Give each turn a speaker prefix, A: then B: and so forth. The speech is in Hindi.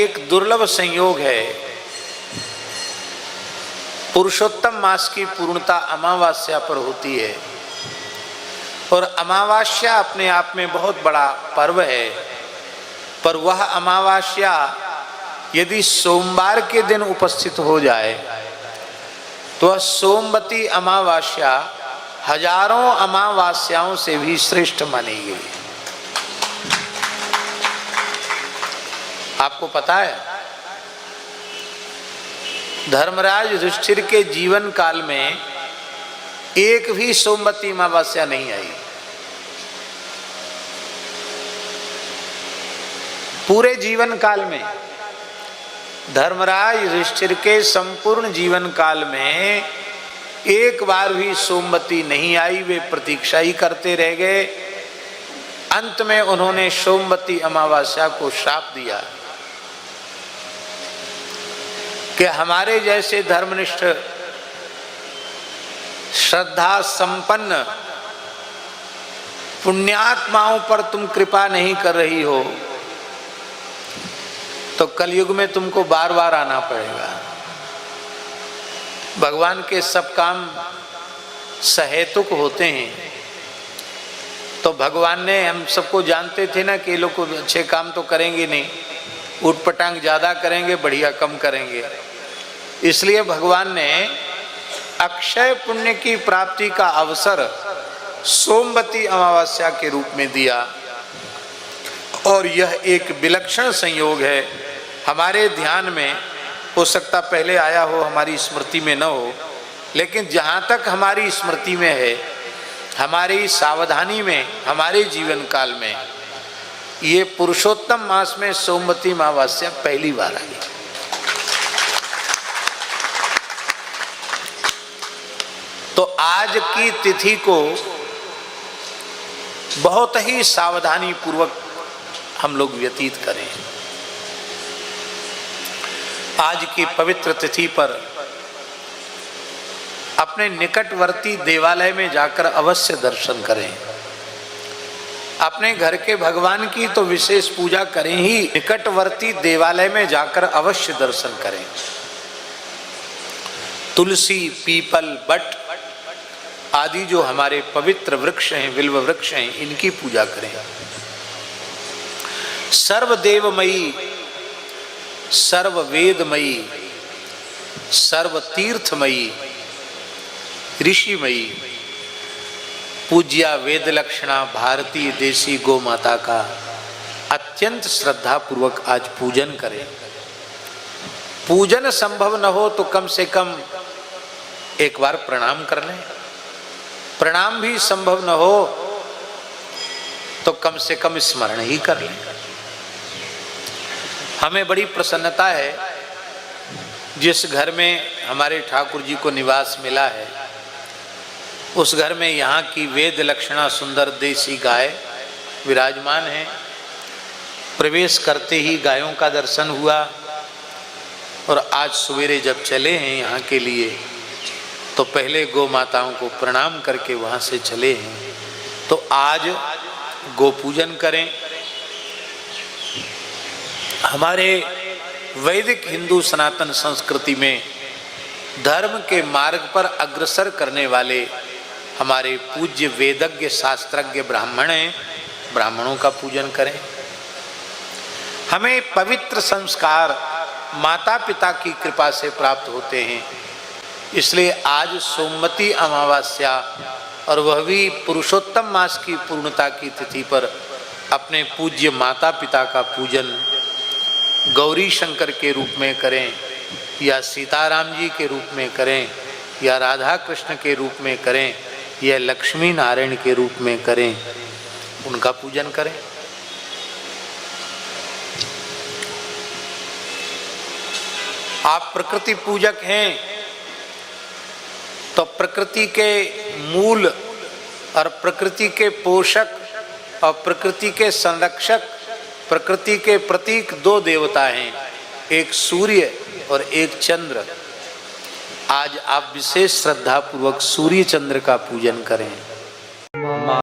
A: एक दुर्लभ संयोग है। पुरुषोत्तम मास की पूर्णता अमावस्या पर होती है और अमावस्या अपने आप में बहुत बड़ा पर्व है, पर वह अमावस्या यदि सोमवार के दिन उपस्थित हो जाए तो वह सोमवती अमावस्या हजारों अमावस्याओं से भी श्रेष्ठ मानी गई। आपको पता है, धर्मराज युधिष्ठिर के जीवन काल में एक भी सोमवती अमावस्या नहीं आई। पूरे जीवन काल में, धर्मराज युधिष्ठिर के संपूर्ण जीवन काल में एक बार भी सोमवती नहीं आई। वे प्रतीक्षा ही करते रह गए। अंत में उन्होंने सोमवती अमावस्या को श्राप दिया कि हमारे जैसे धर्मनिष्ठ श्रद्धा संपन्न पुण्यात्माओं पर तुम कृपा नहीं कर रही हो तो कलयुग में तुमको बार बार आना पड़ेगा। भगवान के सब काम सहेतुक होते हैं, तो भगवान ने, हम सबको जानते थे ना कि ये लोग अच्छे काम तो करेंगे नहीं, उठपटांग ज्यादा करेंगे, बढ़िया कम करेंगे। इसलिए भगवान ने अक्षय पुण्य की प्राप्ति का अवसर सोमवती अमावस्या के रूप में दिया। और यह एक विलक्षण संयोग है। हमारे ध्यान में हो सकता पहले आया हो, हमारी स्मृति में न हो, लेकिन जहाँ तक हमारी स्मृति में है, हमारी सावधानी में, हमारे जीवन काल में ये पुरुषोत्तम मास में सोमवती अमावस्या पहली बार आई। तो आज की तिथि को बहुत ही सावधानी पूर्वक हम लोग व्यतीत करें। आज की पवित्र तिथि पर अपने निकटवर्ती देवालय में जाकर अवश्य दर्शन करें। अपने घर के भगवान की तो विशेष पूजा करें ही, निकटवर्ती देवालय में जाकर अवश्य दर्शन करें। तुलसी, पीपल, बट आदि जो हमारे पवित्र वृक्ष हैं, बिल्व वृक्ष हैं, इनकी पूजा करें। सर्वदेवमयी, सर्ववेदमयी, सर्वतीर्थमयी, ऋषिमयी पूज्या वेद लक्षणा भारतीय देशी गौ माता का अत्यंत श्रद्धा पूर्वक आज पूजन करें। पूजन संभव न हो तो कम से कम एक बार प्रणाम कर लें। प्रणाम भी संभव न हो तो कम से कम स्मरण ही कर लें। हमें बड़ी प्रसन्नता है, जिस घर में हमारे ठाकुर जी को निवास मिला है उस घर में यहाँ की वेद लक्षणा सुंदर देसी गाय विराजमान है। प्रवेश करते ही गायों का दर्शन हुआ और आज सवेरे जब चले हैं यहाँ के लिए तो पहले गौ माताओं को प्रणाम करके वहाँ से चले हैं। तो आज गो पूजन करें। हमारे वैदिक हिंदू सनातन संस्कृति में धर्म के मार्ग पर अग्रसर करने वाले हमारे पूज्य वेदज्ञ शास्त्रज्ञ ब्राह्मण हैं, ब्राह्मणों का पूजन करें। हमें पवित्र संस्कार माता पिता की कृपा से प्राप्त होते हैं, इसलिए आज सोमवती अमावस्या और वह भी पुरुषोत्तम मास की पूर्णता की तिथि पर अपने पूज्य माता पिता का पूजन गौरी शंकर के रूप में करें या सीताराम जी के रूप में करें या राधा कृष्ण के रूप में करें या लक्ष्मी नारायण के रूप में करें, उनका पूजन करें। आप प्रकृति पूजक हैं तो प्रकृति के मूल और प्रकृति के पोषक और प्रकृति के संरक्षक, प्रकृति के प्रतीक दो देवता हैं, एक सूर्य और एक चंद्र। आज आप विशेष श्रद्धा पूर्वक सूर्य चंद्र का पूजन करें।